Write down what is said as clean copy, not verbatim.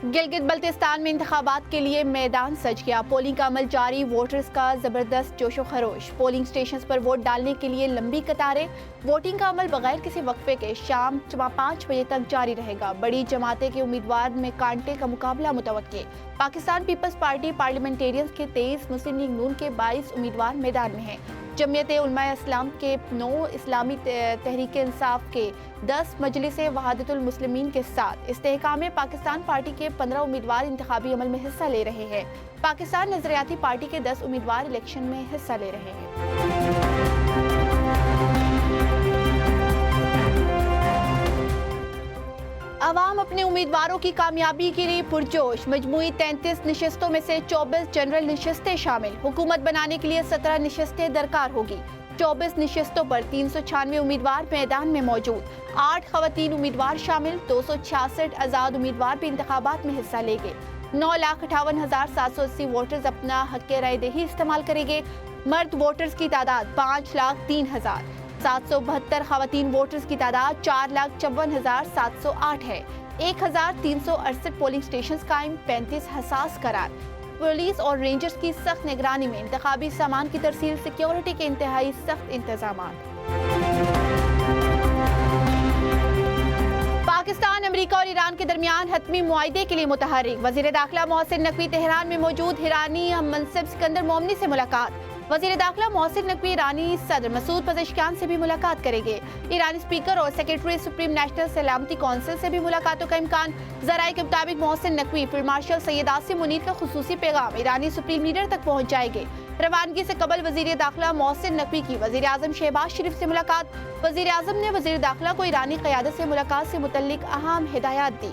گلگت بلتستان میں انتخابات کے لیے میدان سج گیا۔ پولنگ کا عمل جاری، ووٹرز کا زبردست جوش و خروش۔ پولنگ سٹیشنز پر ووٹ ڈالنے کے لیے لمبی قطاریں۔ ووٹنگ کا عمل بغیر کسی وقفے کے شام 5 بجے تک جاری رہے گا۔ بڑی جماعتیں کے امیدوار میں کانٹے کا مقابلہ متوقع۔ پاکستان پیپلز پارٹی پارلیمنٹیرینز کے 23، مسلم لیگ نون کے 22 امیدوار میدان میں ہیں۔ جمعیت علماء اسلام کے 9، اسلامی تحریک انصاف کے 10، مجلس وحدت المسلمین کے 7، استحکام پاکستان پارٹی کے 15 امیدوار انتخابی عمل میں حصہ لے رہے ہیں۔ پاکستان نظریاتی پارٹی کے 10 امیدوار الیکشن میں حصہ لے رہے ہیں۔ عوام اپنے امیدواروں کی کامیابی کے لیے پرجوش۔ مجموعی 33 نشستوں میں سے 24 جنرل نشستیں شامل۔ حکومت بنانے کے لیے 17 نشستیں درکار ہوگی۔ 24 نشستوں پر 396 امیدوار میدان میں موجود۔ 8 خواتین امیدوار شامل۔ 266 آزاد امیدوار بھی انتخابات میں حصہ لیں گے۔ 9,58,780 ووٹرز اپنا حق رائے دہی استعمال کریں گے۔ مرد ووٹرز کی تعداد 5,03,000۔ 772 خواتین ووٹرز کی تعداد 4,54,708 ہے۔ 1,368 پولنگ سٹیشنز قائم، 35 حساس قرار۔ پولیس اور رینجرز کی سخت نگرانی میں انتخابی سامان کی ترسیل، سیکیورٹی کے انتہائی سخت انتظامات۔ پاکستان، امریکہ اور ایران کے درمیان حتمی معاہدے کے لیے متحرک۔ وزیر داخلہ محسن نقوی تہران میں موجود۔ ایرانی ہم منصب سکندر مومنی سے ملاقات۔ وزیر داخلہ محسن نقوی ایرانی صدر مسعود پزشکیان سے بھی ملاقات کریں گے۔ ایرانی اسپیکر اور سیکرٹری سپریم نیشنل سلامتی کونسل سے بھی ملاقاتوں کا امکان۔ ذرائع کے مطابق محسن نقوی فیلڈ مارشل سید عاصم منیر کا خصوصی پیغام ایرانی سپریم لیڈر تک پہنچ جائے گے۔ روانگی سے قبل وزیر داخلہ محسن نقوی کی وزیر اعظم شہباز شریف سے ملاقات۔ وزیر اعظم نے وزیر داخلہ کو ایرانی قیادت سے ملاقات سے متعلق اہم ہدایات دی۔